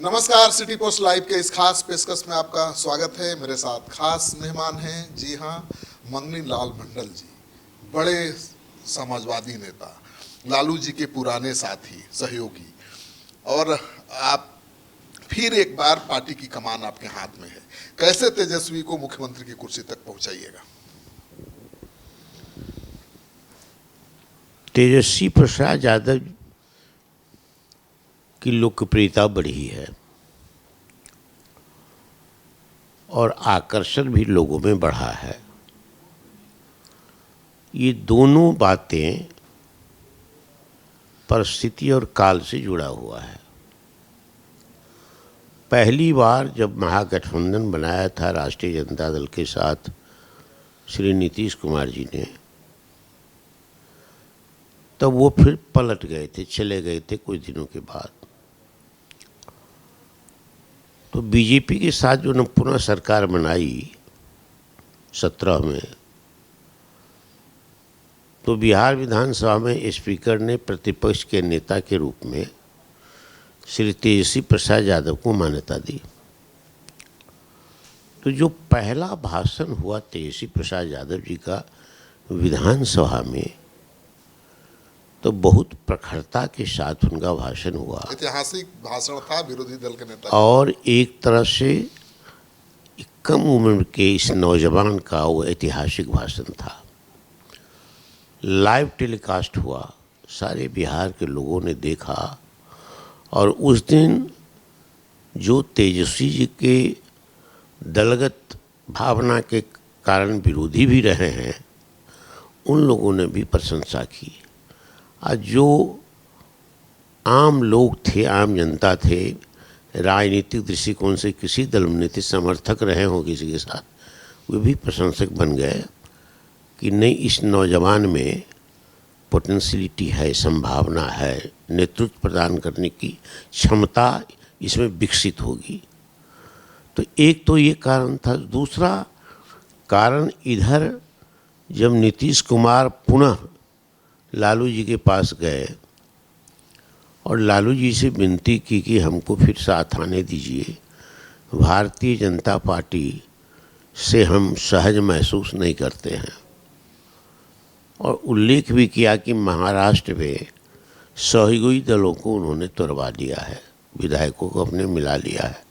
नमस्कार, city post live के इस खास पेशकश में आपका स्वागत है। मेरे साथ खास मेहमान हैं, जी हाँ, मंगनी लाल मंडल जी, बड़े समाजवादी नेता, लालू जी के पुराने साथी, सहयोगी, और आप फिर एक बार पार्टी की कमान आपके हाथ में है। कैसे तेजस्वी को मुख्यमंत्री की कुर्सी तक पहुंचाइएगा? तेजस्वी प्रसाद यादव की लोकप्रियता बढ़ी है और आकर्षण भी लोगों में बढ़ा है। ये दोनों बातें परिस्थिति और काल से जुड़ा हुआ है। पहली बार जब महागठबंधन बनाया था राष्ट्रीय जनता दल के साथ श्री नीतीश कुमार जी ने, तब वो फिर पलट गए थे, चले गए थे कुछ दिनों के बाद। तो बीजेपी के साथ जो पुनः सरकार बनाई 17 में, तो बिहार विधानसभा में स्पीकर ने प्रतिपक्ष के नेता के रूप में श्री तेजस्वी प्रसाद यादव को मान्यता दी। तो जो पहला भाषण हुआ तेजस्वी प्रसाद यादव जी का विधानसभा में, तो बहुत प्रखरता के साथ उनका भाषण हुआ। ऐतिहासिक भाषण था विरोधी दल के नेता, और एक तरह से कम उम्र के इस नौजवान का वो ऐतिहासिक भाषण था। लाइव टेलीकास्ट हुआ, सारे बिहार के लोगों ने देखा। और उस दिन जो तेजस्वी जी के दलगत भावना के कारण विरोधी भी रहे हैं, उन लोगों ने भी प्रशंसा की। आज जो आम लोग थे, आम जनता थे, राजनीतिक दृष्टिकोण से किसी दल में थे, समर्थक रहे हों किसी के साथ, वे भी प्रशंसक बन गए कि नहीं, इस नौजवान में पोटेंशियलिटी है, संभावना है, नेतृत्व प्रदान करने की क्षमता इसमें विकसित होगी। तो एक तो ये कारण था। दूसरा कारण, इधर जब नीतीश कुमार पुनः लालू जी के पास गए और लालू जी से विनती की कि हमको फिर साथ आने दीजिए, भारतीय जनता पार्टी से हम सहज महसूस नहीं करते हैं, और उल्लेख भी किया कि महाराष्ट्र में सहयोगी दलों को उन्होंने तोड़वा दिया है, विधायकों को अपने मिला लिया है,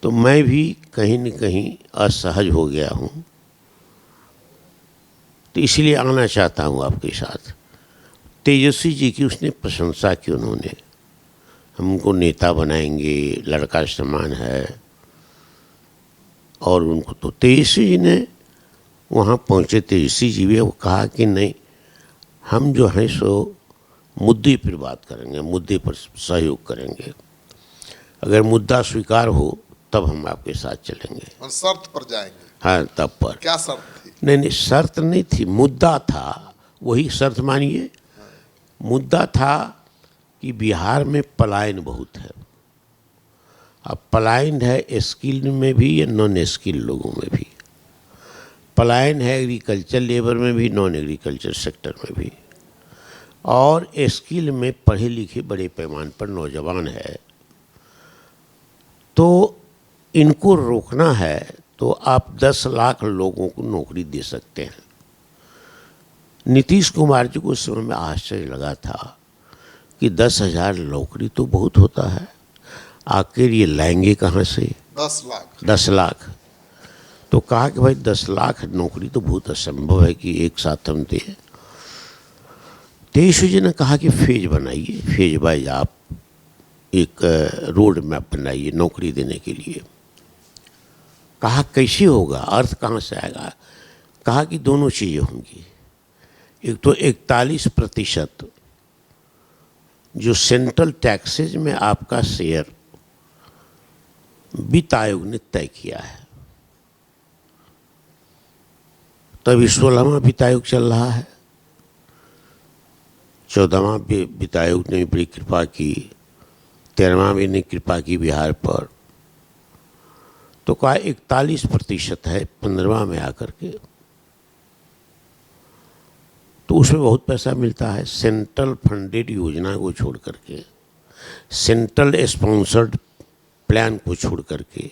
तो मैं भी कहीं न कहीं असहज हो गया हूँ, तो इसलिए आना चाहता हूँ आपके साथ। तेजस्वी जी की उसने प्रशंसा की, उन्होंने हमको नेता बनाएंगे, लड़का समान है। और उनको तो तेजस्वी जी ने वहाँ पहुँचे, तेजस्वी जी भी, वो कहा कि नहीं, हम जो हैं सो मुद्दे पर बात करेंगे, मुद्दे पर सहयोग करेंगे, अगर मुद्दा स्वीकार हो तब हम आपके साथ चलेंगे। और शर्त पर जाएंगे? हाँ, तब पर। क्या शर्त थी? नहीं, शर्त नहीं थी, मुद्दा था, वही शर्त मानिए। मुद्दा था कि बिहार में पलायन बहुत है। अब पलायन है स्किल्ड में भी या नॉन स्किल्ड लोगों में भी। पलायन है एग्रीकल्चर लेबर में भी, नॉन एग्रीकल्चर सेक्टर में भी। और स्किल में पढ़े लिखे बड़े पैमाने पर नौजवान है। तो इनको रोकना है तो आप 10 लाख लोगों को नौकरी दे सकते हैं। नीतीश कुमार जी को उस समय में आश्चर्य लगा था कि 10,000 नौकरी तो बहुत होता है, आखिर ये लाएंगे कहाँ से? 10 लाख। तो कहा कि भाई 10 लाख नौकरी तो बहुत असंभव है कि एक साथ हम दें। तेजस्वी जी ने कहा कि फेज बनाइए, फेज वाइज आप एक रोड मैप बनाइए नौकरी देने के लिए। कहा कैसे होगा, अर्थ कहाँ से आएगा? कहा कि दोनों चीज़ें होंगी। एक तो 41% जो सेंट्रल टैक्सेज में आपका शेयर वित्त आयोग ने तय किया है, तभी 16वां वित्त आयोग चल रहा है, 14वां वित्त आयोग ने बड़ी कृपा की, 13वां भी ने कृपा की बिहार पर। तो कहा 41% है 15वां में आकर के, तो उसमें बहुत पैसा मिलता है। सेंट्रल फंडेड योजना को छोड़ करके सेंट्रल स्पॉन्सर्ड प्लान को छोड़ करके,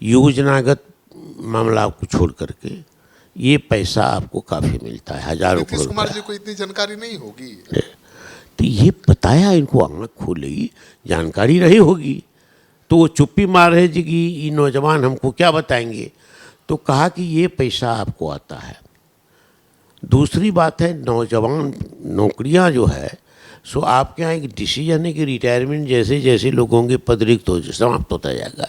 योजनागत मामला को छोड़ करके ये पैसा आपको काफ़ी मिलता है, हजारों नीतीश करोड़ कुमार का। जी को इतनी जानकारी नहीं होगी। तो ये बताया, इनको आँख खोली, जानकारी रही होगी, तो वो चुप्पी मार रहे थे कि ये नौजवान हमको क्या बताएंगे। तो कहा कि ये पैसा आपको आता है। दूसरी बात है, नौजवान नौकरियां जो है सो आपके यहाँ एक डिसीजन है कि रिटायरमेंट जैसे जैसे लोगों के पद रिक्त हो समाप्त होता जाएगा,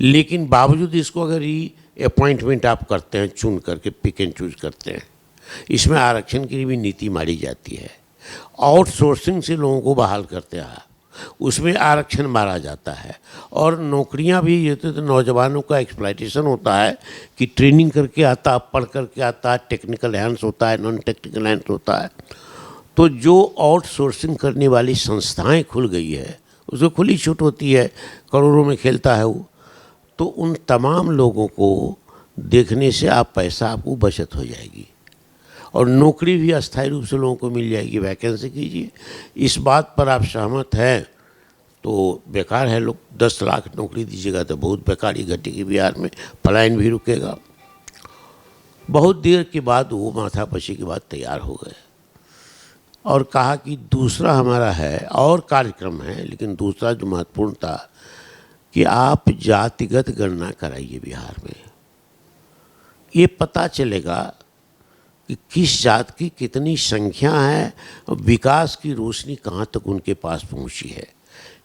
लेकिन बावजूद इसको अगर री अपॉइंटमेंट आप करते हैं, चुन करके पिक एंड चूज करते हैं, इसमें आरक्षण की भी नीति मारी जाती है। आउटसोर्सिंग से लोगों को बहाल करते हैं, उसमें आरक्षण मारा जाता है। और नौकरियां भी ये तो नौजवानों का एक्सप्लॉयटेशन होता है कि ट्रेनिंग करके आता, पढ़ करके आता, टेक्निकल हैंड्स होता है, नॉन टेक्निकल हैंड्स होता है। तो जो आउटसोर्सिंग करने वाली संस्थाएं खुल गई है, उसको खुली छूट होती है, करोड़ों में खेलता है वो। तो उन तमाम लोगों को देखने से आप पैसा, आपको बचत हो जाएगी और नौकरी भी अस्थायी रूप से लोगों को मिल जाएगी। वैकेंसी कीजिए, इस बात पर आप सहमत हैं तो बेकार है। लोग 10 लाख नौकरी दीजिएगा तो बहुत बेकार ही घटेगी बिहार में, पलायन भी रुकेगा। बहुत देर के बाद वो माथापची के बाद तैयार हो गए और कहा कि दूसरा हमारा है और कार्यक्रम है, लेकिन दूसरा जो महत्वपूर्ण था कि आप जातिगत गणना कराइए बिहार में। ये पता चलेगा कि किस जात की कितनी संख्या है, विकास की रोशनी कहाँ तक उनके पास पहुँची है,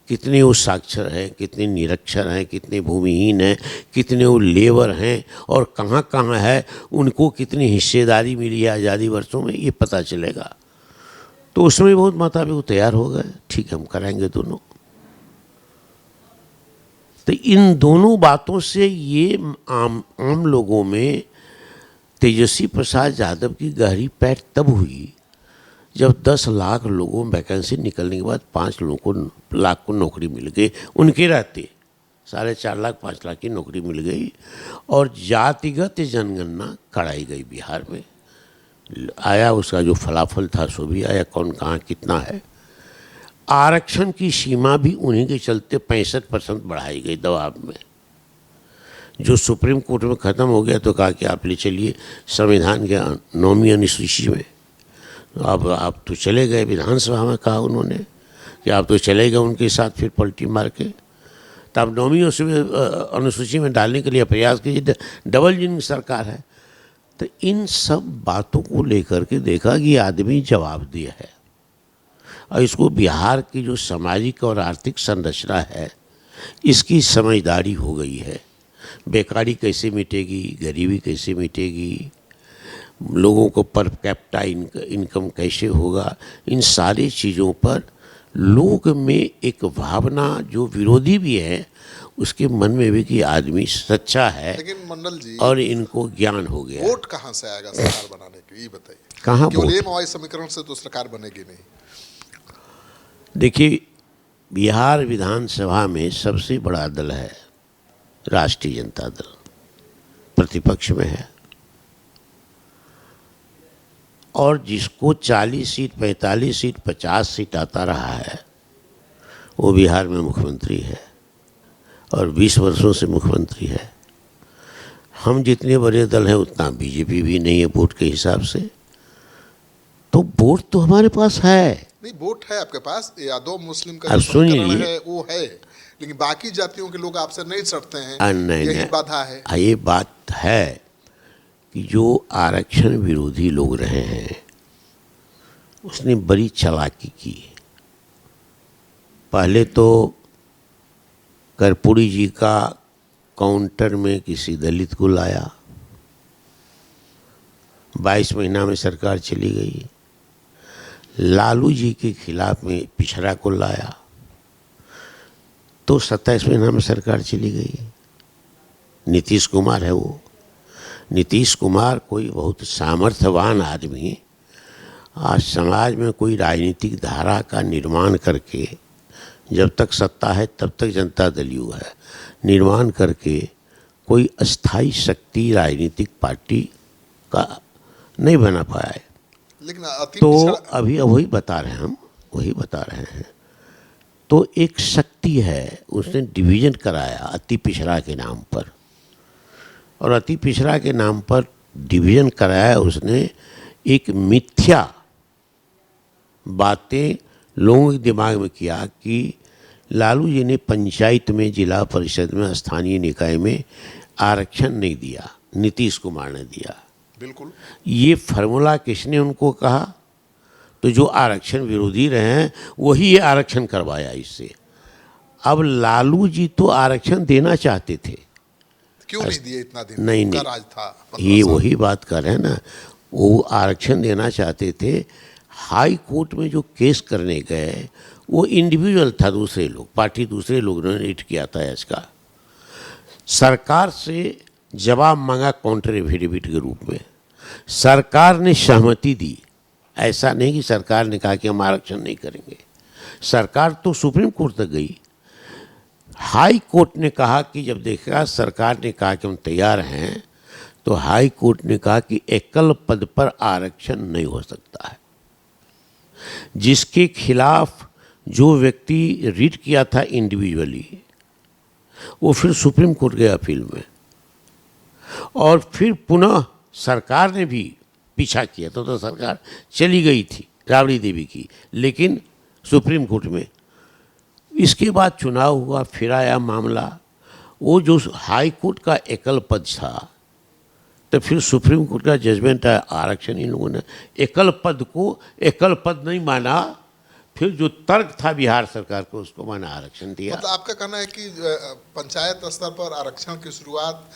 कितने वो साक्षर हैं, कितने निरक्षर हैं, कितने भूमिहीन हैं, कितने वो लेबर हैं और कहाँ कहाँ है, उनको कितनी हिस्सेदारी मिली है आज़ादी वर्षों में, ये पता चलेगा। तो उसमें बहुत माता-पिता वो तैयार हो गए, ठीक है हम कराएंगे दोनों। तो इन दोनों बातों से ये आम लोगों में तेजस्वी प्रसाद यादव की गहरी पैठ तब हुई जब 10 लाख लोगों में वैकेंसी निकलने के बाद 5 लाख को नौकरी मिल गई, उनके रहते 4.5 लाख 5 लाख की नौकरी मिल गई और जातिगत जनगणना कराई गई बिहार में। आया उसका जो फलाफल था सो भी आया, कौन कहाँ कितना है। आरक्षण की सीमा भी उन्हीं के चलते 65% बढ़ाई गई दबाव में, जो सुप्रीम कोर्ट में ख़त्म हो गया। तो कहा कि आप ले चलिए संविधान के 9वीं अनुसूची में। अब आप तो चले गए विधानसभा में, कहा उन्होंने कि आप तो चले गए उनके साथ, फिर पलटी मार के। तब 9वीं अनुसूची में डालने के लिए प्रयास कीजिए, डबल इंजन सरकार है। तो इन सब बातों को लेकर के देखा कि आदमी जवाबदेह है और इसको बिहार की जो सामाजिक और आर्थिक संरचना है इसकी समझदारी हो गई है। बेकारी कैसे मिटेगी, गरीबी कैसे मिटेगी, लोगों को पर कैपिटा इनकम कैसे होगा, इन सारी चीज़ों पर लोग में एक भावना जो विरोधी भी है उसके मन में भी कि आदमी सच्चा है। लेकिन मंडल जी, और इनको ज्ञान हो गया। वोट कहाँ से आएगा सरकार बनाने के, ये बताइए। कहाँ केवल ये मवाई समीकरण से तो सरकार बनेगी नहीं। देखिए, बिहार विधानसभा में सबसे बड़ा दल है राष्ट्रीय जनता दल, प्रतिपक्ष में है और जिसको 40 सीट 45 सीट 50 सीट आता रहा है वो बिहार में मुख्यमंत्री है और 20 वर्षों से मुख्यमंत्री है। हम जितने बड़े दल हैं उतना बीजेपी भी नहीं है वोट के हिसाब से। तो वोट तो हमारे पास है। नहीं, वोट है आपके पास, यादव मुस्लिम का अब जो समीकरण सुनिए, है वो है, लेकिन बाकी जातियों के लोग आपसे नहीं सड़ते हैं, नहीं, यही नहीं, बाधा है। ये बात है कि जो आरक्षण विरोधी लोग रहे हैं उसने बड़ी चालाकी की। पहले तो कर्पूरी जी का काउंटर में किसी दलित को लाया, 22 महीना में सरकार चली गई। लालू जी के खिलाफ में पिछड़ा को लाया तो 27 महीना में सरकार चली गई। नीतीश कुमार है वो, नीतीश कुमार कोई बहुत सामर्थ्यवान आदमी, आज समाज में कोई राजनीतिक धारा का निर्माण करके, जब तक सत्ता है तब तक जनता दल यू है, निर्माण करके कोई अस्थाई शक्ति राजनीतिक पार्टी का नहीं बना पाया है। लेकिन तो अभी वही बता रहे हैं हम, वही बता रहे हैं। तो एक शक्ति है, उसने डिवीज़न कराया अति पिछड़ा के नाम पर, और अति पिछड़ा के नाम पर डिवीज़न कराया उसने। एक मिथ्या बातें लोगों के दिमाग में किया कि लालू जी ने पंचायत में, जिला परिषद में, स्थानीय निकाय में आरक्षण नहीं दिया, नीतीश कुमार ने दिया। बिल्कुल। ये फार्मूला किसने उनको कहा? तो जो आरक्षण विरोधी रहे हैं वही ये आरक्षण करवाया इससे। अब लालू जी तो आरक्षण देना चाहते थे, क्यों नहीं दिए इतना दिन? नहीं उनका नहीं, राज था 15 ये साल। वही बात कर रहे हैं ना, वो आरक्षण देना चाहते थे। हाई कोर्ट में जो केस करने गए वो इंडिविजुअल था, दूसरे लोग, पार्टी दूसरे लोगों ने रीट किया था इसका। सरकार से जवाब मांगा काउंटर एफिडेविट के रूप में, सरकार ने सहमति दी। ऐसा नहीं कि सरकार ने कहा कि हम आरक्षण नहीं करेंगे, सरकार तो सुप्रीम कोर्ट तक गई। हाई कोर्ट ने कहा कि जब देखा सरकार ने कहा कि हम तैयार हैं, तो हाई कोर्ट ने कहा कि एकल पद पर आरक्षण नहीं हो सकता है। जिसके खिलाफ जो व्यक्ति रीट किया था इंडिविजुअली, वो फिर सुप्रीम कोर्ट गया अपील में, और फिर पुनः सरकार ने भी पीछा किया। तो सरकार चली गई थी राबड़ी देवी की, लेकिन सुप्रीम कोर्ट में। इसके बाद चुनाव हुआ, फिर आया मामला। वो जो हाई कोर्ट का एकल पद था, तो फिर सुप्रीम कोर्ट का जजमेंट आया, आरक्षण इन लोगों ने एकल पद को एकल पद नहीं माना। फिर जो तर्क था बिहार सरकार को, उसको माना, आरक्षण दिया। मतलब आपका कहना है कि पंचायत स्तर पर आरक्षण की शुरुआत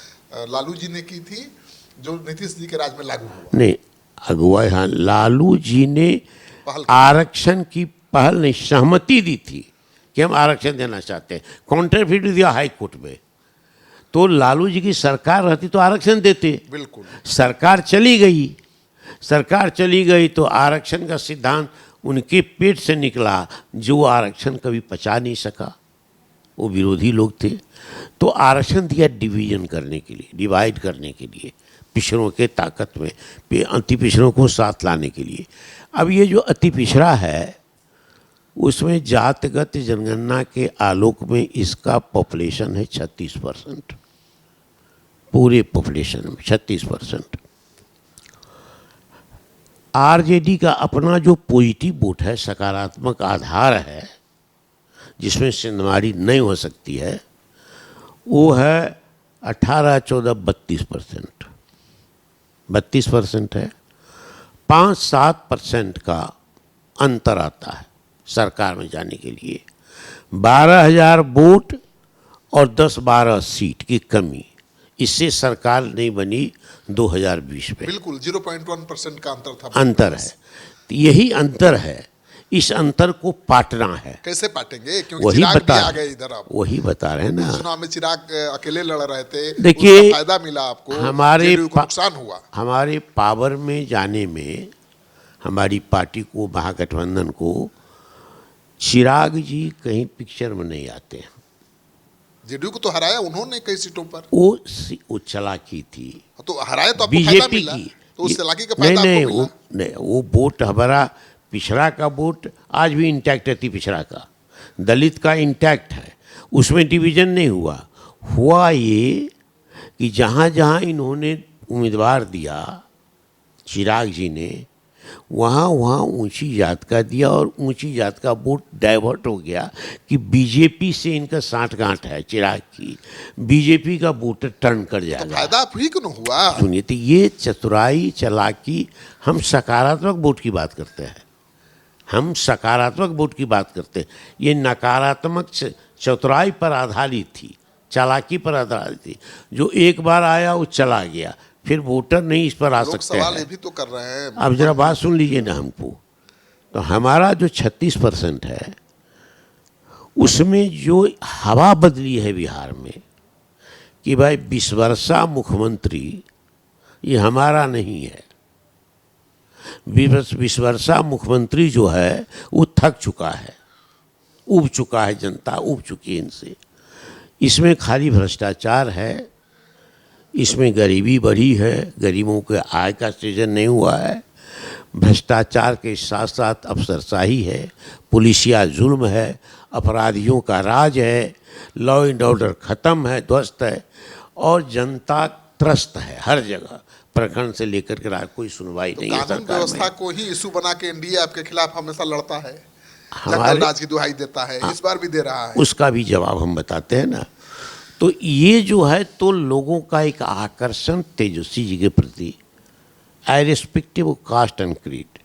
लालू जी ने की थी, जो नीतीश जी के राज में लागू हुआ? नहीं, अगुवाई, हाँ, लालू जी ने आरक्षण की पहल नहीं, सहमति दी थी कि हम आरक्षण देना चाहते हैं। काउंटर दिया हाई कोर्ट में, तो लालू जी की सरकार रहती तो आरक्षण देते। बिल्कुल। सरकार चली गई, सरकार चली गई तो आरक्षण का सिद्धांत उनके पेट से निकला, जो आरक्षण कभी पचा नहीं सका, वो विरोधी लोग थे। तो आरक्षण दिया डिवीजन करने के लिए, डिवाइड करने के लिए, पिछड़ों के ताकत में, अति पिछड़ों को साथ लाने के लिए। अब ये जो अति पिछड़ा है, उसमें जातगत जनगणना के आलोक में इसका पॉपुलेशन है 36%, पूरे पॉपुलेशन में 36%। आरजेडी का अपना जो पॉजिटिव वोट है, सकारात्मक आधार है, जिसमें सिंधमारी नहीं हो सकती है, वो है 18, 14, 32%। 32% है। 5-7% का अंतर आता है सरकार में जाने के लिए। 12,000 वोट और 10-12 सीट की कमी, इससे सरकार नहीं बनी 2020 में। बिल्कुल 0.1% का अंतर था। अंतर है, तो यही अंतर है, इस अंतर को पाटना है। कैसे पाटेंगे? क्योंकि वही चिराग भी बता आ गए इधर। अब वही बता रहे हैं ना। चुनाव में चिराग अकेले लड़ रहे थे, देखिए, उसका फायदा मिला आपको, हमारे जेडीयू को नुकसान हुआ। हमारे पावर में जाने में, हमारी पार्टी को, महागठबंधन को, चिराग जी कहीं पिक्चर में नहीं आते हैं। जेडीयू को तो हराया उन्होंने कई सीटों पर। वो चालाकी थी, तो हराया तो आपको फायदा बीजेपी मिला, की। तो उस चालाकी का नहीं फायदा नहीं, आपको मिला। नहीं, वो वोट हमारा पिछड़ा का वोट आज भी इंटैक्ट है, पिछड़ा का, दलित का इंटैक्ट है, उसमें डिवीजन नहीं हुआ। हुआ ये कि जहाँ जहाँ इन्होंने उम्मीदवार दिया, चिराग जी ने, वहाँ वहाँ ऊंची जात का दिया, और ऊंची जात का वोट डाइवर्ट हो गया कि बीजेपी से इनका साठगांठ है, चिराग की, बीजेपी का वोट टर्न कर तो जाएगा। फायदा आप ही को न हुआ। सुनिए, तो ये चतुराई, चालाकी, हम सकारात्मक वोट की बात करते हैं, हम सकारात्मक वोट की बात करते हैं। ये नकारात्मक चतुराई पर आधारित थी, चालाकी पर आधारित थी। जो एक बार आया वो चला गया, फिर वोटर नहीं इस पर आ लोग सकते सवाल हैं। ये भी तो कर रहे हैं। अब जरा बात सुन लीजिए ना हमको। तो हमारा जो 36% है, उसमें जो हवा बदली है बिहार में कि भाई विश्वर्षा मुख्यमंत्री ये हमारा नहीं है। विश्वर्षा मुख्यमंत्री जो है वो थक चुका है, उब चुका है, जनता उब चुकी है इनसे। इसमें खाली भ्रष्टाचार है, इसमें गरीबी बढ़ी है, गरीबों के आय का सृजन नहीं हुआ है, भ्रष्टाचार के साथ साथ अफसरशाही है, पुलिसिया जुल्म है, अपराधियों का राज है, लॉ एंड ऑर्डर खत्म है, ध्वस्त है, और जनता त्रस्त है हर जगह, प्रखंड से लेकर के राज्य, कोई सुनवाई नहीं है कानून सरकार व्यवस्था में। को ही इशू बना के एनडीए आपके खिलाफ हमेशा लड़ता है, हमारे जंगल राज की दुहाई देता है, इस बार भी दे रहा है। उसका भी जवाब हम बताते हैं ना। तो ये जो है तो लोगों का एक आकर्षण तेजस्वी जी के प्रति, irrespective of caste and creed,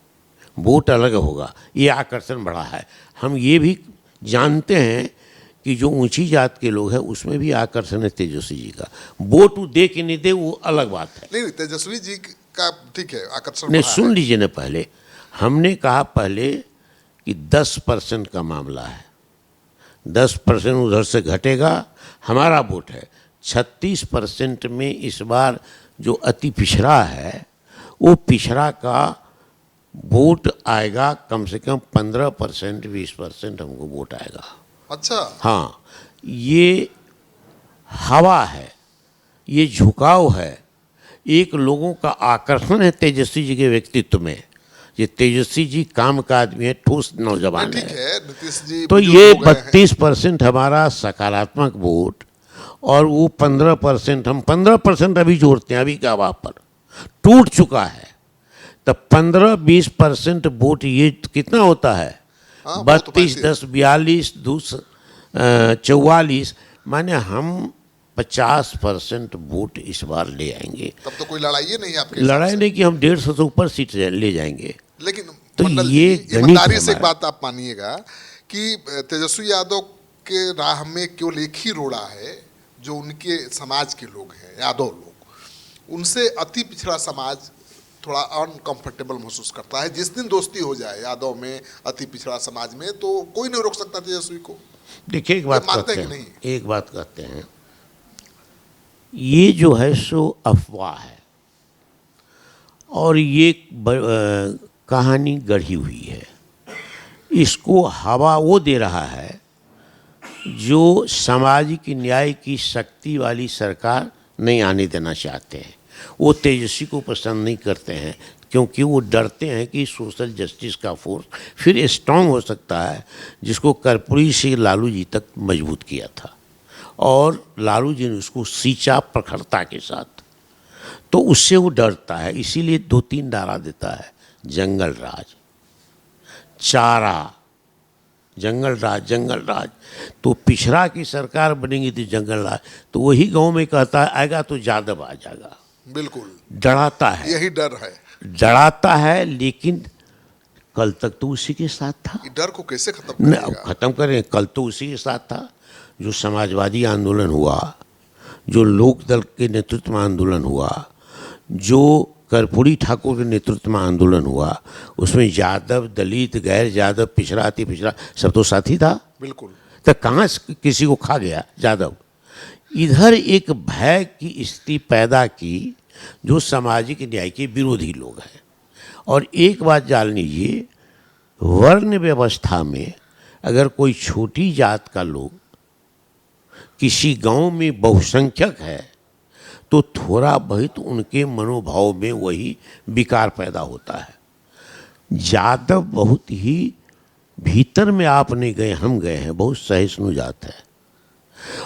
vote अलग होगा, ये आकर्षण बढ़ा है। हम ये भी जानते हैं कि जो ऊंची जात के लोग हैं उसमें भी आकर्षण है तेजस्वी जी का। वोट वो दे कि नहीं दे वो अलग बात है। नहीं, तेजस्वी जी का ठीक है, आकर्षण नहीं, बढ़ा सुन है। लीजिए ना, पहले हमने कहा पहले कि 10% का मामला है, 10% उधर से घटेगा, हमारा वोट है 36% में। इस बार जो अति पिछड़ा है वो पिछड़ा का वोट आएगा कम से कम 15%, 20% हमको वोट आएगा। अच्छा, हाँ, ये हवा है, ये झुकाव है, एक लोगों का आकर्षण है तेजस्वी जी के व्यक्तित्व में। ये तेजस्वी जी काम का आदमी है, ठोस नौजवान ठीक है। है, नीतीश जी तो बुजुर्ग ये हो गए हैं। 32% हमारा सकारात्मक वोट, और वो 15%, हम 15% अभी जोड़ते हैं, अभी का वहाँ पर टूट चुका है। तब 15-20% वोट ये कितना होता है? हाँ, बहुत 32, 10, 42, 44, माने हम 50% वोट इस बार ले आएंगे। तब तो कोई लड़ाई नहीं है आपके हिसाब लड़ाई से। नहीं कि हम 150 से ऊपर सीट ले जाएंगे। लेकिन तो मंडल ये जी, गणित ईमानदारी से एक हमारा। बात आप मानिएगा कि तेजस्वी यादव के राह में केवल एक ही रोड़ा है, जो उनके समाज के लोग हैं, यादव लोग। उनसे अति पिछड़ा समाज थोड़ा अनकंफर्टेबल महसूस करता है। जिस दिन दोस्ती हो जाए यादव में, अति पिछड़ा समाज में, तो कोई नहीं रोक सकता तेजस्वी को। देखिए, एक बात मानते कहते हैं कि हैं, नहीं? एक बात कहते हैं, ये जो है सो अफवाह है, और ये कहानी गढ़ी हुई है। इसको हवा वो दे रहा है जो सामाजिक न्याय की शक्ति वाली सरकार नहीं आने देना चाहते हैं। वो तेजस्वी को पसंद नहीं करते हैं, क्योंकि वो डरते हैं कि सोशल जस्टिस का फोर्स फिर स्ट्रांग हो सकता है, जिसको कर्पूरी से लालू जी तक मजबूत किया था, और लालू जी ने उसको सींचा प्रखरता के साथ। तो उससे वो डरता है, इसीलिए 2-3 नारा देता है, जंगल राज, चारा, जंगल राज, जंगल राज। तो पिछड़ा की सरकार बनेगी तो जंगल राज, तो वही गांव में कहता है आएगा तो यादव आ जाएगा। बिल्कुल, डराता है, यही डर है। डराता है, लेकिन कल तक तो उसी के साथ था। ये डर को कैसे खत्म करेगा? खत्म करें, कल तो उसी के साथ था। जो समाजवादी आंदोलन हुआ, जो लोकदल के नेतृत्व में आंदोलन हुआ, जो कर्पूरी ठाकुर के नेतृत्व में आंदोलन हुआ, उसमें यादव, दलित, गैर यादव, पिछड़ा, अति पिछड़ा, सब तो साथी था। बिल्कुल। तो कहाँ से किसी को खा गया यादव? इधर एक भय की स्थिति पैदा की जो सामाजिक न्याय के विरोधी लोग हैं। और एक बात जान लीजिए, वर्ण व्यवस्था में अगर कोई छोटी जात का लोग किसी गांव में बहुसंख्यक है, तो थोड़ा बहुत उनके मनोभाव में वही विकार पैदा होता है। यादव बहुत ही भीतर में आप नहीं गए, हम गए हैं, बहुत सहिष्णु जात है।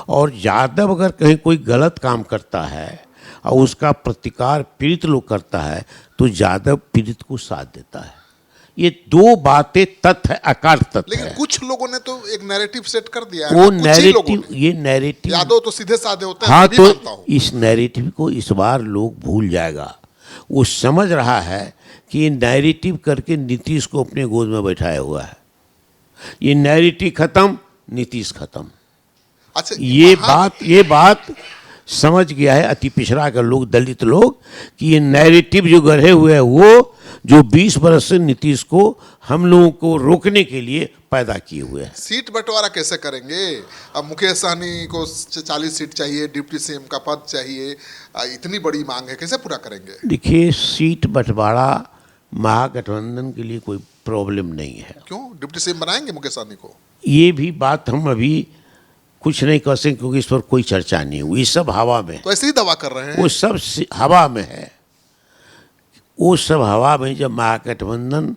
और यादव अगर कहीं कोई गलत काम करता है और उसका प्रतिकार पीड़ित लोग करता है, तो यादव पीड़ित को साथ देता है। ये दो बातें तथ्य अकाट तथ्य लेकिन है। कुछ लोगों ने तो एक नैरेटिव सेट कर दिया है वो ना, कुछ ही लोगों नैरेटिव, ने। ये नैरेटिव, यादव तो सीधे साधे होते हैं, हाँ, मैं भी तो मानता हूं। इस नैरेटिव को इस बार लोग भूल जाएगा। वो समझ रहा है कि ये नैरेटिव करके नीतीश को अपने गोद में बैठाया हुआ है। ये नैरेटिव खत्म, नीतीश खत्म। अच्छा, ये बात समझ गया है अति पिछड़ा का लोग, दलित लोग, कि ये नैरेटिव जो गढ़े हुए है वो जो 20 बरस से नीतीश को हम लोगों को रोकने के लिए पैदा किए हुए हैं। सीट बंटवारा कैसे करेंगे? अब मुकेश सहनी को 40 सीट चाहिए, डिप्टी सीएम का पद चाहिए, इतनी बड़ी मांग है, कैसे पूरा करेंगे? देखिए, सीट बंटवारा महागठबंधन के लिए कोई प्रॉब्लम नहीं है। क्यों डिप्टी सीएम बनाएंगे मुकेश सहनी को? ये भी बात हम अभी कुछ नहीं कर सकते, क्योंकि इस पर कोई चर्चा नहीं हुई। ये सब हवा में, तो ऐसे ही दावा कर रहे हैं। वो सब हवा में है। वो सब हवा में, जब महागठबंधन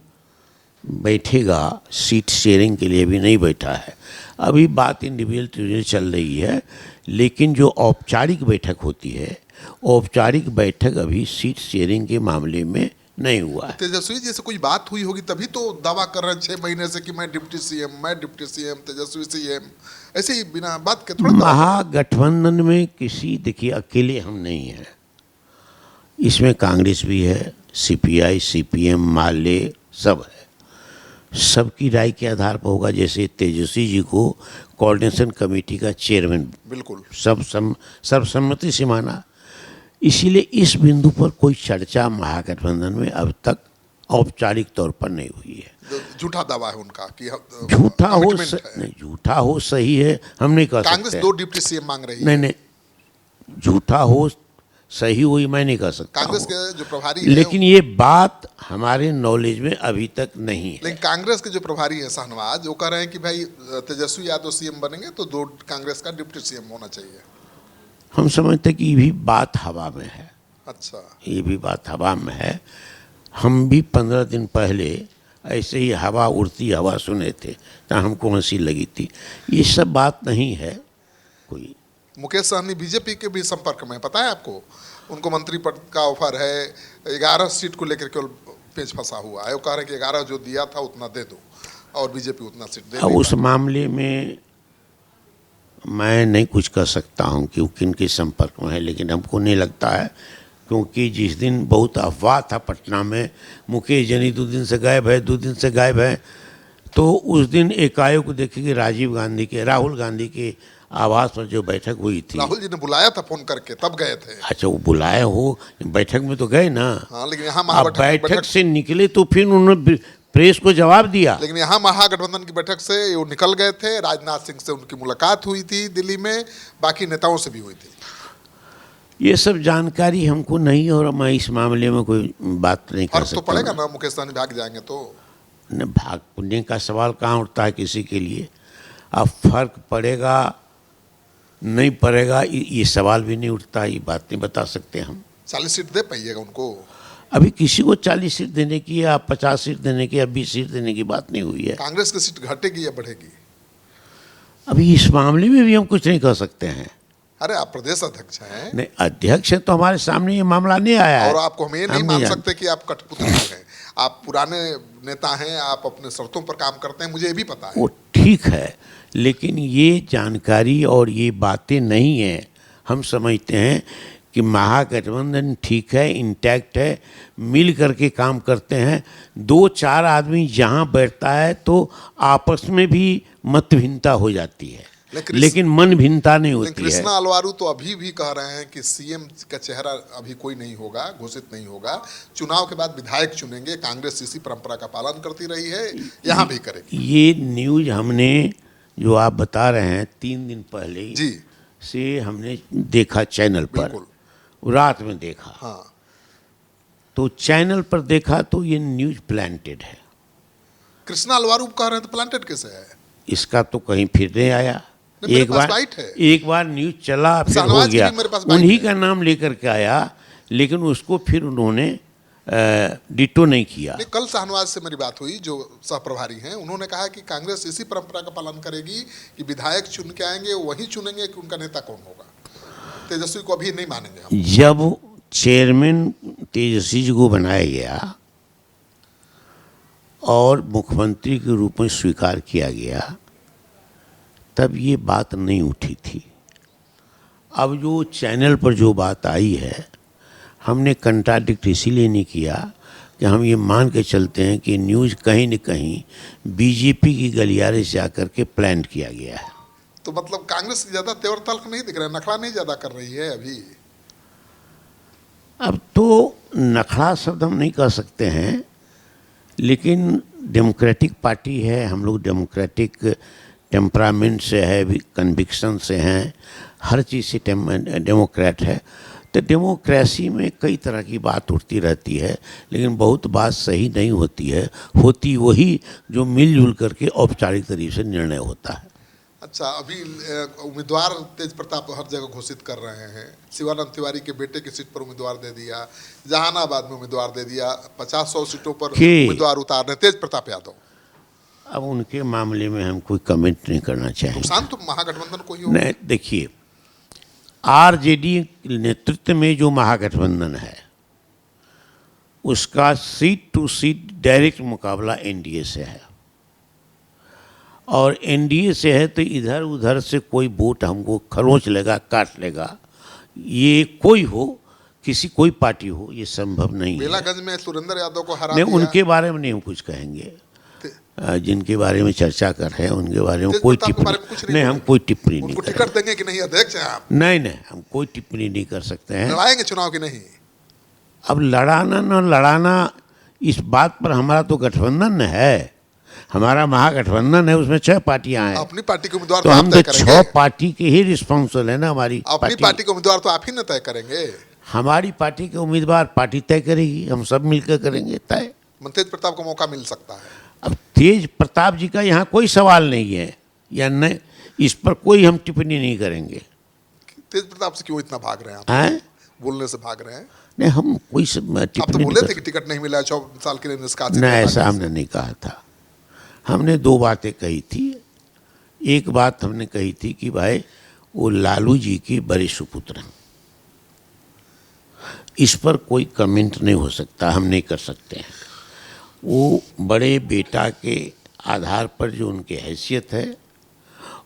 बैठेगा, सीट शेयरिंग के लिए भी नहीं बैठा है। अभी बात इंडिविजुअल चल रही है, लेकिन जो औपचारिक बैठक होती है, औपचारिक बैठक अभी सीट शेयरिंग के मामले में नहीं हुआ है। तेजस्वी जी से कोई बात हुई होगी तभी तो दावा कर रहे हैं 6 महीने से कि मैं डिप्टी सीएम, तेजस्वी सीएम, ऐसे ही बिना बात के थोड़ा महागठबंधन में देखिए अकेले हम नहीं हैं, इसमें कांग्रेस भी है, सीपीआई, सीपीएम, माले सब है। सबकी राय के आधार पर होगा। जैसे तेजस्वी जी को कोऑर्डिनेशन कमेटी का चेयरमैन बिल्कुल सर्वसम्मति से माना, इसीलिए इस बिंदु पर कोई चर्चा महागठबंधन में अब तक औपचारिक तौर पर नहीं हुई है। झूठा दावा है उनका कि झूठा हो सही है, हम नहीं कह सकते। कांग्रेस 2 डिप्टी सीएम मांग रही है। नहीं, झूठा हो सही हुई मैं नहीं कह सकता। कांग्रेस के जो प्रभारी है, लेकिन ये बात हमारे नॉलेज में अभी तक नहीं है। लेकिन कांग्रेस के जो प्रभारी है शाहनवाज, वो कह रहे हैं कि भाई तेजस्वी यादव सीएम बनेंगे तो 2 कांग्रेस का डिप्टी सीएम होना चाहिए। हम समझते कि ये भी बात हवा में है। अच्छा, ये भी बात हवा में है। हम भी 15 दिन पहले ऐसे ही हवा उड़ती हवा सुने थे, तो हमको हंसी लगी थी। ये सब बात नहीं है कोई। मुकेश सहनी बीजेपी के भी संपर्क में, पता है आपको? उनको मंत्री पद का ऑफर है। 11 सीट को लेकर केवल पेच फंसा हुआ है। वो कह रहे हैं कि 11 जो दिया था उतना दे दो और बीजेपी उतना सीट दे अब उस मामले में मैं नहीं कुछ कर सकता हूं कि वो किन के संपर्क में है, लेकिन हमको नहीं लगता है, क्योंकि जिस दिन बहुत अफवाह था पटना में, मुकेश जनी 2 दिन से गायब है, 2 दिन से गायब है, तो उस दिन एकाएक देखे कि राहुल गांधी के आवास पर जो बैठक हुई थी, राहुल जी ने बुलाया था फोन करके, तब गए थे। अच्छा, वो बुलाए हो, बैठक में तो गए ना। हाँ, लेकिन यहाँ बैठक से निकले तो फिर उन्होंने प्रेस को जवाब दिया। लेकिन यहाँ महागठबंधन की बैठक से वो निकल गए थे। राजनाथ सिंह से उनकी मुलाकात हुई थी दिल्ली में, बाकी नेताओं से भी हुई थी। ये सब जानकारी हमको नहीं, और मैं इस मामले में कोई बात नहीं कर सकता। तो पड़ेगा ना, मुकेश सहनी भाग जाएंगे तो? न, भागने का सवाल कहाँ उठता है किसी के लिए। अब फर्क पड़ेगा नहीं पड़ेगा ये सवाल भी नहीं उठता, ये बात नहीं बता सकते हम। 40 सीट दे पाइएगा उनको? अभी किसी को 40 सीट देने की या 50 सीट देने की या 20 सीट देने की बात नहीं हुई है। कांग्रेस की सीट घटेगी या बढ़ेगी? अभी इस मामले में भी हम कुछ नहीं कर सकते हैं। अरे आप प्रदेश अध्यक्ष हैं। नहीं, अध्यक्ष है तो हमारे सामने ये मामला नहीं आया है। और आपको हम ये नहीं मान सकते कि आप कठपुतली हैं। आप पुराने नेता हैं, आप अपने शर्तों पर काम करते हैं, मुझे ये भी पता है। वो ठीक है, लेकिन ये जानकारी और ये बातें नहीं है। हम समझते हैं कि महागठबंधन ठीक है, इंटैक्ट है, मिल करके काम करते हैं। 2-4 आदमी जहाँ बैठता है तो आपस में भी मतभिन्नता हो जाती है, लेकिन मन भिन्नता नहीं होती है। कृष्णा अलवारू तो अभी भी कह रहे हैं कि सीएम का चेहरा अभी कोई नहीं होगा, घोषित नहीं होगा। चुनाव के बाद विधायक चुनेंगे। कांग्रेस इसी परंपरा का पालन करती रही है, यहाँ भी करेगी। ये न्यूज हमने जो आप बता रहे हैं 3 दिन पहले जी से हमने देखा चैनल पर, रात में देखा। हाँ, तो चैनल पर देखा तो ये न्यूज प्लांटेड है। कृष्णा अलवारू कह रहे हैं तो प्लांटेड कैसे है? इसका तो कहीं फिर नहीं आया। एक बार न्यूज चला, फिर हो गया, उन्हीं का नाम लेकर के आया, लेकिन उसको फिर उन्होंने डिटो नहीं किया। कल शाहनवाज से मेरी बात हुई, जो सहप्रभारी हैं, उन्होंने कहा कि कांग्रेस इसी परंपरा का पालन करेगी कि विधायक चुन के आएंगे, वही चुनेंगे कि उनका नेता कौन होगा। तेजस्वी को अभी नहीं मानेंगे हम। जब चेयरमैन तेजस्वी जी को बनाया गया और मुख्यमंत्री के रूप में स्वीकार किया गया, तब ये बात नहीं उठी थी। अब जो चैनल पर जो बात आई है, हमने कंट्राडिक्ट इसीलिए नहीं किया कि हम ये मान के चलते हैं कि न्यूज़ कहीं न कहीं बीजेपी की गलियारे से आकर के प्लान किया गया है। तो मतलब कांग्रेस ज़्यादा तेवर तल्ख नहीं दिख रहा है, नखड़ा नहीं ज़्यादा कर रही है अभी? अब तो नखड़ा शब्द हम नहीं कह सकते हैं, लेकिन डेमोक्रेटिक पार्टी है, हम लोग डेमोक्रेटिक टेम्परामेंट से है, कन्विक्शन से हैं, हर चीज़ से डेमोक्रेट है। तो डेमोक्रेसी में कई तरह की बात उठती रहती है, लेकिन बहुत बात सही नहीं होती है। होती वही जो मिलजुल करके औपचारिक तरीके से निर्णय होता है। अच्छा, अभी उम्मीदवार तेज प्रताप हर जगह घोषित कर रहे हैं। शिवानंद तिवारी के बेटे की सीट पर उम्मीदवार दे दिया, जहानाबाद में उम्मीदवार दे दिया, 50-100 सीटों पर कि उम्मीदवार उतार रहे तेज प्रताप यादव। अब उनके मामले में हम कोई कमेंट नहीं करना चाहेंगे। नुकसान तो महागठबंधन को ही होगा। नहीं, देखिए, आरजेडी नेतृत्व में जो महागठबंधन है उसका सीट टू सीट डायरेक्ट मुकाबला एनडीए से है, और एनडीए से है तो इधर उधर से कोई वोट हमको खरोंच लेगा, काट लेगा। ये कोई हो, किसी कोई पार्टी हो, ये संभव नहीं है। बेलागंज में सुरेंद्र यादव को हरा नहीं, दिया। उनके बारे में नहीं हम कुछ कहेंगे। जिनके बारे में चर्चा कर रहे हैं उनके बारे में तेज कोई प्रताप के बारे में कुछ टिप्पणी नहीं नहीं, हम कोई टिप्पणी नहीं उनको करेंगे। टिकट देंगे कि नहीं, अध्यक्ष हैं आप, नहीं नहीं, हम कोई टिप्पणी नहीं कर सकते हैं। लड़ाएंगे चुनाव की नहीं? अब लड़ाना न लड़ाना इस बात पर हमारा तो गठबंधन है, हमारा महागठबंधन है, उसमें 6 पार्टियां हैं। अपनी पार्टी के उम्मीदवार तो तो हम आप तो तय करेंगे। 6 पार्टी के ही रिस्पॉन्सिबल है ना। हमारी अपनी पार्टी के उम्मीदवार तो आप ही न तय करेंगे। हमारी पार्टी के उम्मीदवार पार्टी तय करेगी, हम सब मिलकर करेंगे तय। तेज प्रताप को मौका मिल सकता है। अब तेज प्रताप जी का यहाँ कोई सवाल नहीं है, या नहीं, इस पर कोई हम टिप्पणी नहीं करेंगे। तेज प्रताप से क्यों इतना भाग रहे हैं आप? हैं? बोलने से भाग रहे हैं? नहीं, हम कोई आप तो टिप्पणी बोले नहीं थे कि टिकट नहीं मिला, 4 साल के लिए निष्कासित नहीं, है ऐसा पार्टी से। हमने नहीं कहा था। हमने 2 बातें कही थी। एक बात हमने कही थी कि भाई वो लालू जी की बड़े सुपुत्र हैं, इस पर कोई कमेंट नहीं हो सकता, हम नहीं कर सकते हैं। वो बड़े बेटा के आधार पर जो उनकी हैसियत है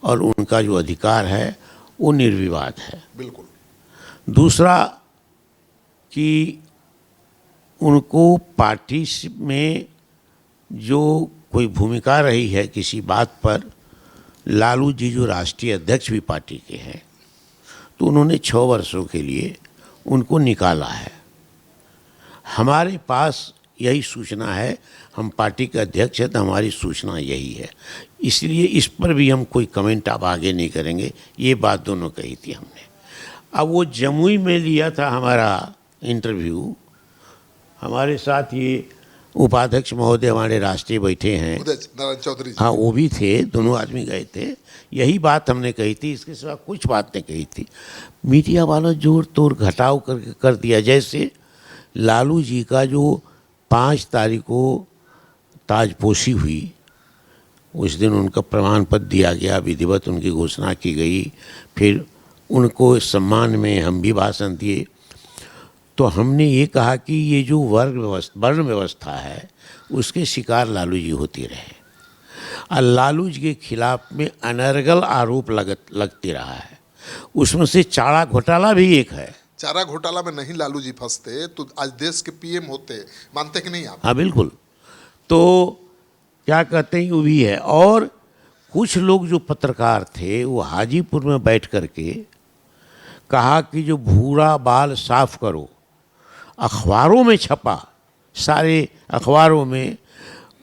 और उनका जो अधिकार है वो निर्विवाद है। बिल्कुल। दूसरा कि उनको पार्टी में जो कोई भूमिका रही है किसी बात पर, लालू जी जो राष्ट्रीय अध्यक्ष भी पार्टी के हैं, तो उन्होंने 6 वर्षों के लिए उनको निकाला है। हमारे पास यही सूचना है, हम पार्टी के अध्यक्ष हैं तो हमारी सूचना यही है, इसलिए इस पर भी हम कोई कमेंट अब आगे नहीं करेंगे। ये बात दोनों कही थी हमने। अब वो जमुई में लिया था हमारा इंटरव्यू, हमारे साथ ये उपाध्यक्ष महोदय हमारे राष्ट्रीय बैठे हैं, नारायण चौधरी जी। हाँ वो भी थे, दोनों आदमी गए थे। यही बात हमने कही थी, इसके सिवा कुछ बात नहीं कही थी। मीडिया वाला जोड़ तोड़ घटाव करके कर दिया। जैसे लालू जी का जो 5 तारीख को ताजपोशी हुई, उस दिन उनका प्रमाण पत्र दिया गया, विधिवत उनकी घोषणा की गई, फिर उनको इस सम्मान में हम भी भाषण दिए। तो हमने ये कहा कि ये जो वर्ण व्यवस्था है उसके शिकार लालू जी होती रहे, और लालू जी के खिलाफ में अनर्गल आरोप लगते रहा है। उसमें से चारा घोटाला भी एक है। चारा घोटाला में नहीं लालू जी फंसते तो आज देश के पीएम होते, मानते कि नहीं आप? हाँ बिल्कुल। तो क्या कहते हैं, वो भी है। और कुछ लोग जो पत्रकार थे वो हाजीपुर में बैठ करके कहा कि जो भूरा बाल साफ करो, अखबारों में छपा, सारे अखबारों में,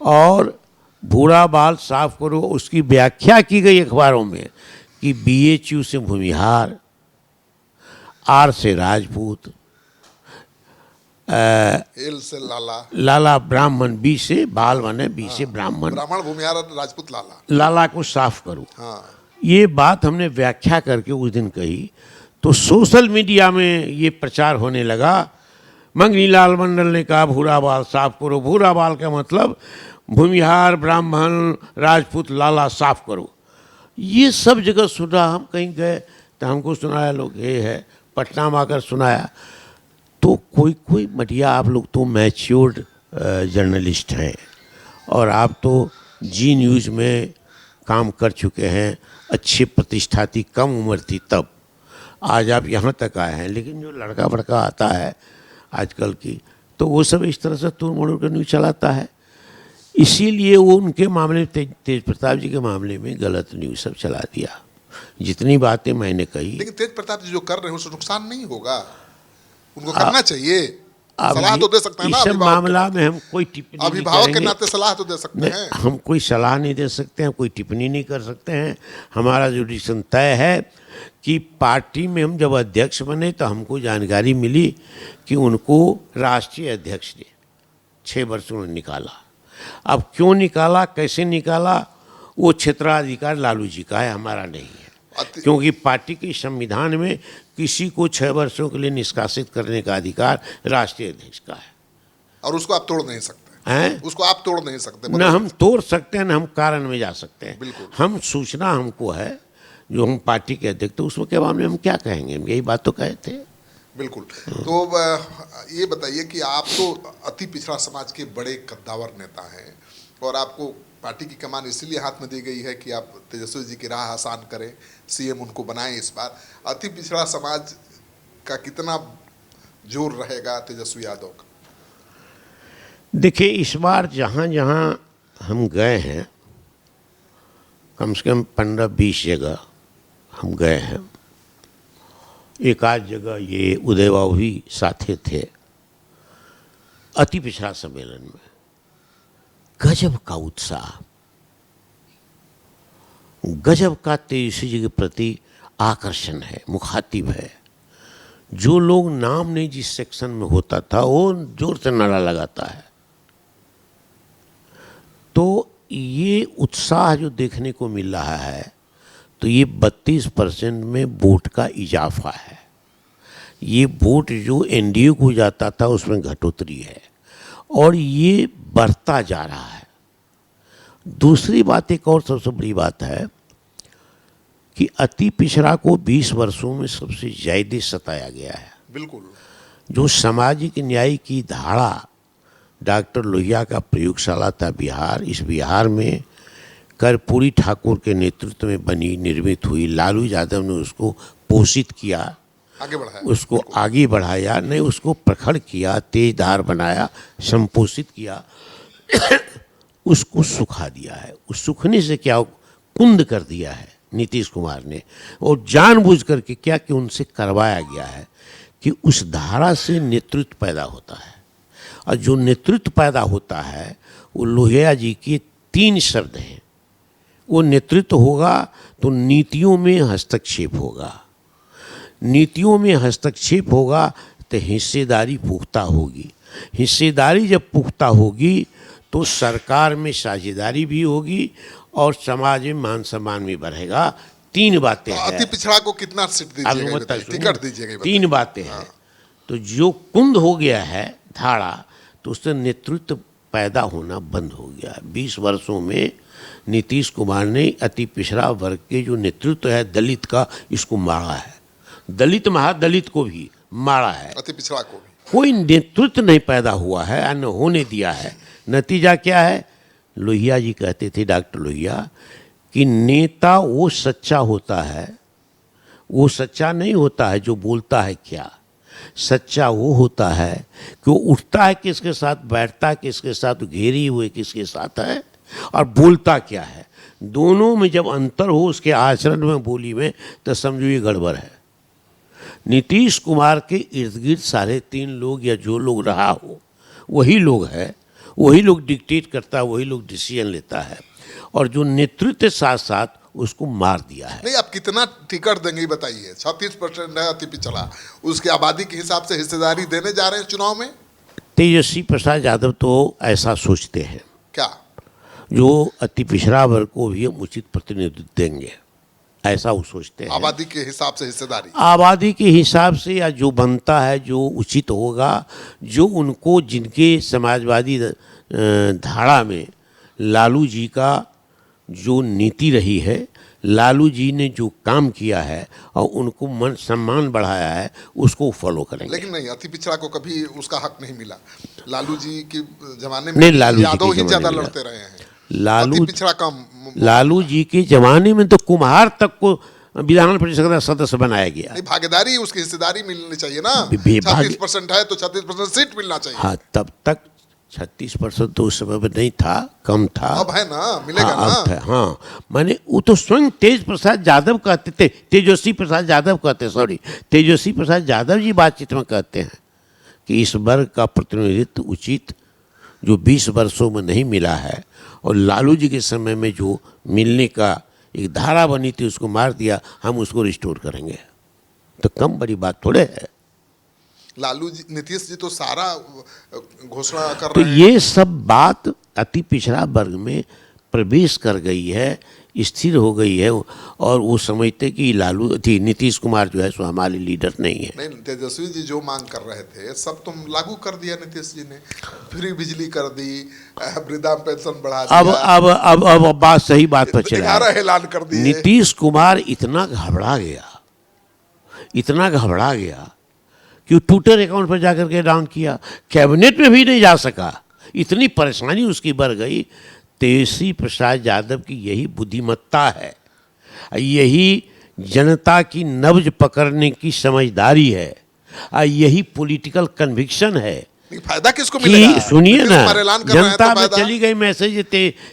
और भूरा बाल साफ करो उसकी व्याख्या की गई अखबारों में कि BHU से भूमिहार, R से राजपूत, एल से लाला, लाला ब्राह्मण, B से बाल बने, B से ब्राह्मण, ब्राह्मण भूमिहार राजपूत लाला, लाला को साफ करो। हाँ। ये बात हमने व्याख्या करके उस दिन कही, तो सोशल मीडिया में ये प्रचार होने लगा। मंगनी लाल मंडल ने कहा भूरा बाल साफ करो, भूरा बाल का मतलब भूमिहार, ब्राह्मण, राजपूत, लाला साफ करो। ये सब जगह सुना। हम कहीं गए तो हमको सुनाया लोग, ये है पटना में आकर सुनाया। तो कोई कोई मटिया, आप लोग तो मैच्योर्ड जर्नलिस्ट हैं और आप तो जी न्यूज़ में काम कर चुके हैं, अच्छे प्रतिष्ठा थी, कम उम्र थी तब, आज आप यहाँ तक आए हैं। लेकिन जो लड़का बड़का आता है आजकल की, तो वो सब इस तरह से तोड़ मड़ोड़ कर न्यूज़ चलाता है। इसीलिए वो उनके मामले में, तेज प्रताप जी के मामले में गलत न्यूज़ सब चला दिया। जितनी बातें मैंने कही, लेकिन तेज प्रताप जी जो कर रहे हैं उससे नुकसान नहीं होगा, उनको करना चाहिए। अब सलाह तो दे सकते हैं ना, इस मामला में हम कोई टिप्पणी नहीं अभिभावक के करेंगे। नाते सलाह तो दे सकते नहीं, हैं। हम कोई सलाह नहीं दे सकते हैं, कोई टिप्पणी नहीं कर सकते हैं। हमारा जो डिसीजन तय है कि पार्टी में हम जब अध्यक्ष बने तो हमको जानकारी मिली कि उनको राष्ट्रीय अध्यक्ष ने 6 वर्ष उन्होंने निकाला। अब क्यों निकाला, कैसे निकाला, वो क्षेत्राधिकार लालू जी का है, हमारा नहीं है। क्योंकि पार्टी के संविधान में किसी को 6 वर्षों के लिए निष्कासित करने का अधिकार राष्ट्रीय अध्यक्ष का है, और उसको आप तोड़ नहीं सकते हैं? उसको आप तोड़ नहीं सकते। न हम तोड़ सकते हैं न हम कारण में जा सकते हैं। बिल्कुल। हम सूचना हमको है, जो हम पार्टी के अध्यक्ष थे उसमें के मामले में हम क्या कहेंगे, हम यही बात तो कहे थे। बिल्कुल। तो ये बताइए कि आप तो अति पिछड़ा समाज के बड़े कद्दावर नेता हैं, और आपको पार्टी की कमान इसीलिए हाथ में दी गई है कि आप तेजस्वी जी की राह आसान करें, सीएम उनको बनाएं इस बार। अति पिछड़ा समाज का कितना जोर रहेगा तेजस्वी यादव का? देखिए, इस बार जहाँ जहाँ हम गए हैं, कम से कम 15-20 जगह हम गए हैं। एक आध जगह ये उदय बाबू भी साथे थे। अति पिछड़ा सम्मेलन में गजब का उत्साह, गजब का तेजस्वी जी के प्रति आकर्षण है, मुखातिब है। जो लोग नाम नहीं जिस सेक्शन में होता था वो जोर से नारा लगाता है। तो ये उत्साह जो देखने को मिल रहा है, तो ये 32% में वोट का इजाफा है। ये वोट जो एनडीए को जाता था उसमें घटोतरी है, और ये बढ़ता जा रहा है। दूसरी बात, एक और सबसे बड़ी बात है कि अति पिछड़ा को 20 वर्षों में सबसे ज़्यादा सताया गया है। बिल्कुल। जो सामाजिक न्याय की धारा डॉक्टर लोहिया का प्रयोगशाला था बिहार, इस बिहार में कर्पूरी ठाकुर के नेतृत्व में बनी, निर्मित हुई। लालू यादव ने उसको पोषित किया, आगे बढ़ाया, उसको आगे बढ़ाया, नहीं उसको प्रखर किया, तेजधार बनाया, संपोषित किया, उसको सुखा दिया है। उस सुखने से क्या कुंद कर दिया है नीतीश कुमार ने, और जानबूझ करके क्या कि उनसे करवाया गया है कि उस धारा से नेतृत्व पैदा होता है, और जो नेतृत्व पैदा होता है वो लोहिया जी के 3 शब्द हैं। वो नेतृत्व होगा तो नीतियों में हस्तक्षेप होगा, नीतियों में हस्तक्षेप होगा तो हिस्सेदारी पुख्ता होगी, हिस्सेदारी जब पुख्ता होगी तो सरकार में साझेदारी भी होगी और समाज में मान सम्मान भी बढ़ेगा। 3 बातें हैं। अति पिछड़ा को कितना सीट दीजिएगा, टिकट दीजिएगा? 3 बातें हैं। तो जो कुंद हो गया है धारा, तो उससे नेतृत्व पैदा होना बंद हो गया। 20 वर्षों में नीतीश कुमार ने अति पिछड़ा वर्ग के जो नेतृत्व है दलित का, इसको मारा है। दलित महादलित को भी मारा है, अति पिछड़ा को भी। कोई नेतृत्व नहीं पैदा हुआ है, न होने दिया है। नतीजा क्या है? लोहिया जी कहते थे, डॉक्टर लोहिया, कि नेता वो सच्चा होता है, वो सच्चा नहीं होता है जो बोलता है क्या, सच्चा वो होता है कि वो उठता है किसके साथ, बैठता है किसके साथ, घेरी हुए किसके साथ है, और बोलता क्या है। दोनों में जब अंतर हो उसके आचरण में, बोली में, तो समझो ये गड़बड़ है। नीतीश कुमार के इर्द गिर्द 3.5 लोग या जो लोग रहा हो वही लोग है, वही लोग डिक्टेट करता है, वही लोग डिसीजन लेता है, और जो नेतृत्व के साथ साथ उसको मार दिया है। नहीं, आप कितना टिकट देंगे बताइए? 36% है अति पिछड़ा, उसकी आबादी के हिसाब से हिस्सेदारी देने जा रहे हैं चुनाव में। तेजस्वी प्रसाद यादव तो ऐसा सोचते हैं क्या? जो अति पिछड़ा वर्ग को भी हम उचित प्रतिनिधित्व देंगे, ऐसा वो सोचते हैं। आबादी के हिसाब से हिस्सेदारी, आबादी के हिसाब से, या जो बनता है, जो उचित होगा, जो उनको, जिनके समाजवादी धारा में लालू जी का जो नीति रही है, लालू जी ने जो काम किया है और उनको मन सम्मान बढ़ाया है, उसको फॉलो करेंगे। लेकिन नहीं, अति पिछड़ा को कभी उसका हक नहीं मिला। लालू जी के जमाने नहीं, में लालू यादव जी ही के ज्यादा जमाने में लड़ते रहे हैं। लालू अति पिछड़ा कम। लालू जी के जमाने में तो कुम्हार तक को विधान परिषद का सदस्य बनाया गया। नहीं, भागीदारी, उसकी हिस्सेदारी मिलनी चाहिए ना। भाग- 36% है तो 36% सीट मिलना चाहिए। हाँ, तब तक 36% तो उस समय में नहीं था, कम था। अब है ना, मिलेगा हाँ, ना। अब है, हाँ। माने वो तो स्वयं तेज प्रसाद यादव कहते थे, तेजस्वी प्रसाद यादव कहते, सॉरी, तेजस्वी प्रसाद यादव जी बातचीत में कहते हैं कि इस वर्ग का प्रतिनिधित्व उचित जो 20 वर्षों में नहीं मिला है, और लालू जी के समय में जो मिलने का एक धारा बनी थी उसको मार दिया, हम उसको रिस्टोर करेंगे। तो कम बड़ी बात थोड़े है। लालू जी, नीतीश जी तो सारा घोषणा कर तो रहे हैं। ये सब बात अति पिछड़ा वर्ग में प्रवेश कर गई है, स्थिर हो गई है, और वो समझते कि नीतीश कुमार जो है सो हमारे लीडर नहीं है। नहीं, तेजस्वी जी जो मांग कर रहे थे सब तुम लागू कर दिया नीतीश जी ने, फ्री बिजली कर दी, वृद्धा पेंशन बढ़ा दिया। अब बात सही बात पर चला 11 ऐलान कर दिए। नीतीश कुमार इतना घबरा गया कि वो ट्विटर अकाउंट पर जाकर के डाउन किया, कैबिनेट में भी नहीं जा सका, इतनी परेशानी उसकी बढ़ गई। तेजस्वी प्रसाद यादव की यही बुद्धिमत्ता है, यही जनता की नब्ज पकड़ने की समझदारी है, यही पॉलिटिकल कन्विक्शन है। फायदा किसको मिलेगा? कि सुनिए ना, जनता तो में चली गई मैसेज।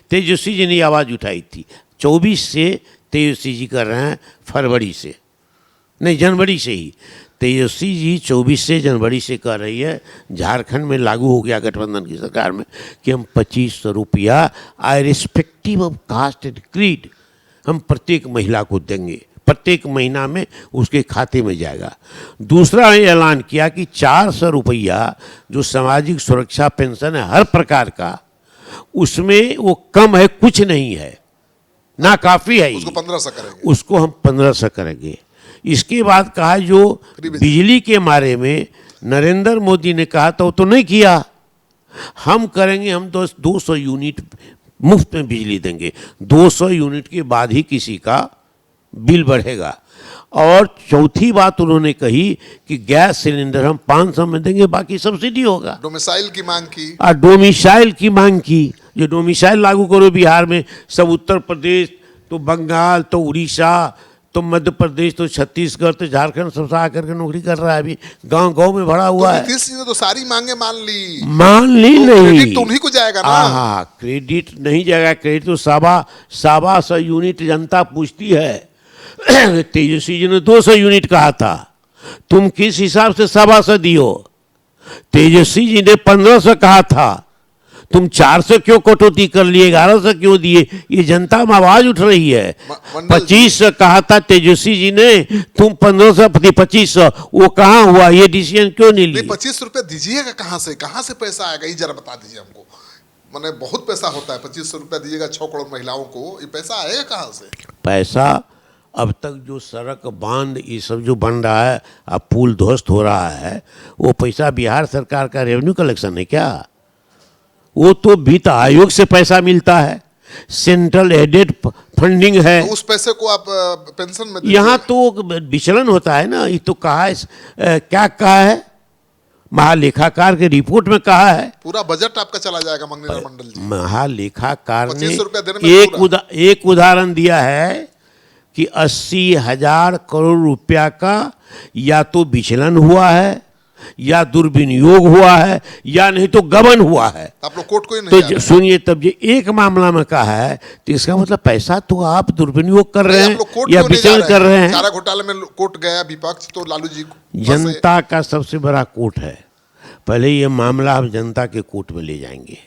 तेजस्वी जी ने आवाज़ उठाई थी 24 से, तेजस्वी जी कर रहे हैं जनवरी से ही। तेजस्वी जी 24 से जनवरी से कह रही है, झारखंड में लागू हो गया गठबंधन की सरकार में, कि हम 2500 रुपया आइरेस्पेक्टिव ऑफ कास्ट एंड क्रीड हम प्रत्येक महिला को देंगे, प्रत्येक महीना में उसके खाते में जाएगा। दूसरा ऐलान किया कि 400 रुपया जो सामाजिक सुरक्षा पेंशन है हर प्रकार का, उसमें वो कम है, कुछ नहीं है, ना काफ़ी है, उसको 1500 करेंगे, उसको हम 1500 करेंगे। इसके बाद कहा जो बिजली के बारे में नरेंद्र मोदी ने कहा था वो तो नहीं किया, हम करेंगे, हम तो 200 यूनिट मुफ्त में बिजली देंगे, 200 यूनिट के बाद ही किसी का बिल बढ़ेगा। और चौथी बात उन्होंने कही कि गैस सिलेंडर हम 500 में देंगे, बाकी सब्सिडी होगा। डोमिसाइल की मांग की, डोमिसाइल की मांग की, जो डोमिसाइल लागू करो बिहार में, सब उत्तर प्रदेश तो बंगाल तो उड़ीसा तो मध्य प्रदेश तो छत्तीसगढ़ तो झारखंड सब आकर के नौकरी कर रहा है, अभी गांव में भरा हुआ है। नीतीश जी ने तो सारी मांगे मान ली तो नहीं, क्रेडिट तो उन्हीं को जाएगा ना। हाँ, क्रेडिट नहीं जाएगा, क्रेडिट तो 125 यूनिट जनता पूछती है। तेजस्वी जी ने 200 यूनिट कहा था, तुम किस हिसाब से 125 दियो? तेजस्वी जी ने 1500 कहा था, तुम 400 क्यों कटौती कर लिए, 1100 क्यों दिए? ये जनता में आवाज उठ रही है। 2500 कहा था तेजस्वी जी ने, तुम 1500 2500, वो कहाँ हुआ? ये डिसीजन क्यों नहीं लिया? 25 रुपये दीजिएगा कहाँ से पैसा आएगा, ये जरा बता दीजिए हमको। मैंने बहुत पैसा होता है, 2500 रुपया दीजिएगा 6 करोड़ महिलाओं को, ये पैसा आएगा कहाँ से? पैसा अब तक जो सड़क बांध ये सब जो बन रहा है, अब पुल ध्वस्त हो रहा है, वो पैसा बिहार सरकार का रेवेन्यू कलेक्शन है क्या? वो तो वित्त आयोग से पैसा मिलता है, सेंट्रल एडेड फंडिंग है। तो उस पैसे को आप पेंशन में यहाँ तो विचलन होता है ना। ये तो कहा है, क्या कहा है, महालेखाकार के रिपोर्ट में कहा है, पूरा बजट आपका चला जाएगा मंगनीलाल मंडल जी। महालेखाकार ने 2500 रुपया देने में एक उदाहरण दिया है कि 80,000 करोड़ रुपया का या तो विचलन हुआ है, या दुर्विनियोग हुआ है, या नहीं तो गबन हुआ है। आप लोग कोर्ट को ही नहीं तो सुनिए, तब ये एक मामला में कहा है तो इसका मतलब पैसा तो आप दुर्विनियोग कर रहे हैं या विचलन कर रहे हैं। चारा घोटाले में कोर्ट गया विपक्ष, तो लालू जी जनता का सबसे बड़ा कोर्ट है, पहले ये मामला हम जनता के कोर्ट में ले जाएंगे,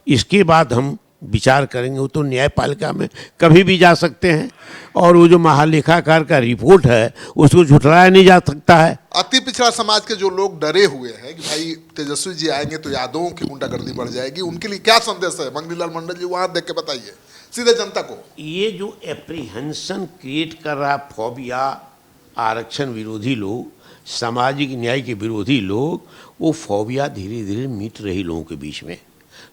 इसके बाद हम विचार करेंगे। वो तो न्यायपालिका में कभी भी जा सकते हैं, और वो जो महालेखाकार का रिपोर्ट है उसको झुठलाया नहीं जा सकता है। अति पिछड़ा समाज के जो लोग डरे हुए हैं कि भाई तेजस्वी जी आएंगे तो यादवों की गुंडागर्दी बढ़ जाएगी, उनके लिए क्या संदेश है मंगनीलाल मंडल जी, वहां देख के बताइए सीधे जनता को। ये जो एप्रीहेंशन क्रिएट कर रहा, फोबिया, आरक्षण विरोधी लोग, सामाजिक न्याय के विरोधी लोग, वो फोबिया धीरे धीरे मिट रही लोगों के बीच में।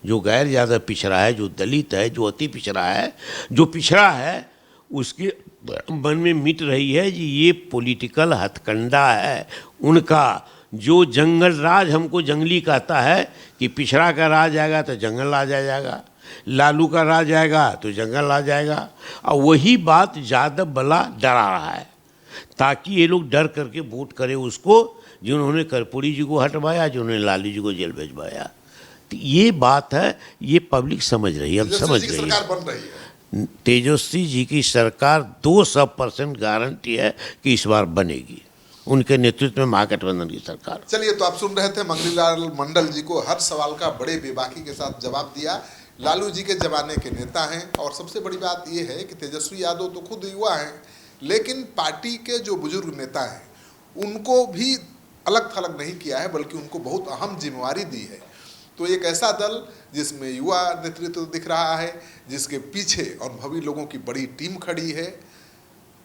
जो गैर ज़्यादा पिछड़ा है, जो दलित है, जो अति पिछड़ा है, जो पिछड़ा है, उसके मन में मिट रही है कि ये पॉलिटिकल हथकंडा है उनका। जो जंगल राज हमको जंगली कहता है कि पिछड़ा का राज आएगा तो जंगल आ जाएगा, लालू का राज आएगा तो जंगल आ जाएगा, और वही बात यादव बला डरा रहा है, ताकि ये लोग डर करके वोट करें उसको, जिन्होंने कर्पूरी जी को हटवाया, जिन्होंने लालू जी को जेल भेजवाया। तो ये बात है, ये पब्लिक समझ रही है, अब समझ रही है। सरकार बन रही है, तेजस्वी जी की सरकार 200% गारंटी है कि इस बार बनेगी, उनके नेतृत्व में महागठबंधन की सरकार। चलिए, तो आप सुन रहे थे मंगनीलाल मंडल जी को, हर सवाल का बड़े बेबाकी के साथ जवाब दिया। लालू जी के जमाने के नेता हैं, और सबसे बड़ी बात यह है कि तेजस्वी यादव तो खुद युवा हैं, लेकिन पार्टी के जो बुजुर्ग नेता हैं उनको भी अलग थलग नहीं किया है, बल्कि उनको बहुत अहम जिम्मेवारी दी है। तो एक ऐसा दल जिसमें युवा नेतृत्व दिख रहा है, जिसके पीछे अनुभवी लोगों की बड़ी टीम खड़ी है,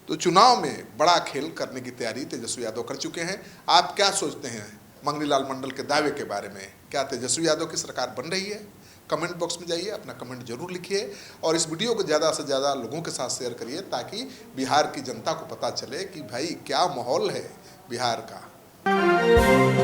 तो चुनाव में बड़ा खेल करने की तैयारी तेजस्वी यादव कर चुके हैं। आप क्या सोचते हैं मंगनी लाल मंडल के दावे के बारे में? क्या तेजस्वी यादव की सरकार बन रही है? कमेंट बॉक्स में जाइए, अपना कमेंट जरूर लिखिए और इस वीडियो को ज़्यादा से ज़्यादा लोगों के साथ शेयर करिए, ताकि बिहार की जनता को पता चले कि भाई क्या माहौल है बिहार का।